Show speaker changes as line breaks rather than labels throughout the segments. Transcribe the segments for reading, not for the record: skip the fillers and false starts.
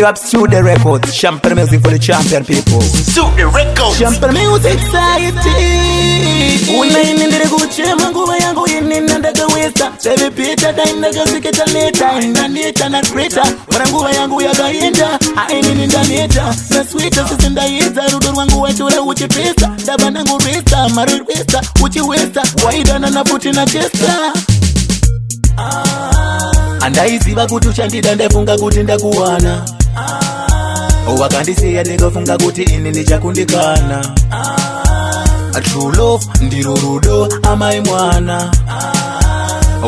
Big up Sude Records, champion music for the champion people.
Sude Records,
champion music society. Unainendele kuchema nguva yangu inina ndakawesa. Sebe pita taindaga siketa leta. Indaneta na kreta, wana nguva yangu ya gaenda. Aini ndaneta, na sweeta sisenda yeza. Rudo wangu wachura uchipesa. Dabana ngu resta, maru resta, uchiwesta. Waidana na puti na chesta. Andaiziva kuti uchandida ndefunga kuti ndakuwana. Wakandisiya ndikafunga kuti ini ndichakundikana. A true love ndiro rudo amai mwana.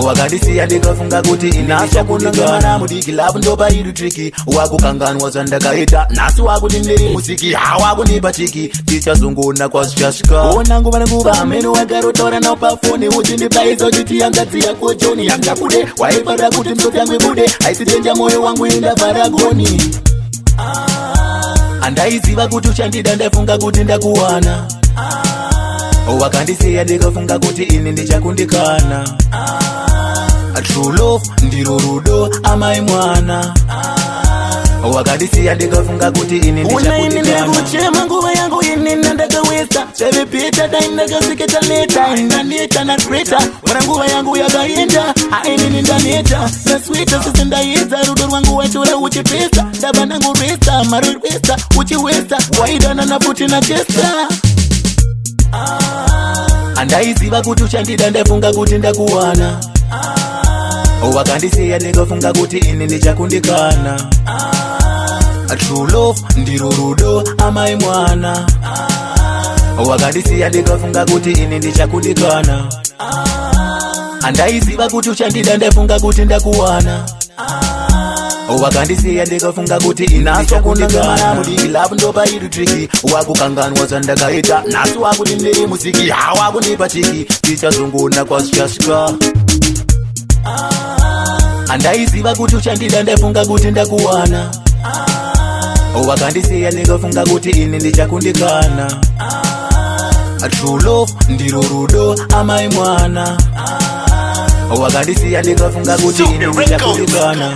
Wakandisiya ndikafunga kuti ini ndichakundikana. Mudiki love ndopa idu tricky. Wakukanganwa zandakaita. Nasi wakuti ndiri musiki. Hawakunipa chiki. Tichazunguna kwa shashka. Ona nguva nanguva amenu wagarotora na upafoni. Uchindibaizo chiti yangatsi yako joni. Yangakude waipara kuti msoti yangu ibude. Aisidenja moyo wangu inda faragoni. Andaiziva kuti uchandida ndefunga kuti ndakuwana. Wakandisiya ndikafunga kuti ini ndichakundikana. A true love ndiro rudo amai mwana. Wakandisiya ndikafunga kuti ini ndichakundikana. Unainendele kuchema nguva yangu inina ndakawesa. Sebe pita taindaga siketa leta. Indaneta na kreta, wana nguva yangu ya gaenda. Aini ndaneta, na sweeta sisenda yeza. Rudo wangu wachura uchipesa. Dabana ngu resta, maru resta, uchiwesta. Waidana na puti na chesta. Andaiziva kuti uchandida ndefunga kuti ndakuwana. Wakandisiya ndikafunga kuti ini ndichakundikana. A true love ndiro rudo amai mwana. Wakandisiya ndikafunga kuti ini ndichakundikana. Andaiziva kuti uchandida ndefunga kuti ndakuwana. Wakandisiya ndikafunga kuti ini ndichakundikana. Mudiki love ndopa idu tricky. Wakukanganwa zandakaita. Nasi wakuti ndiri musiki. Hawakunipa chiki. Tichazunguna kwa shashka. Andaiziva kuti uchandida ndefunga kuti ndakuwana. Wakandisiya ndikafunga kuti ini ndichakundikana. A true love ndiro rudo amai mwana. Wakandisiya ndikafunga kuti ini ndichakundikana.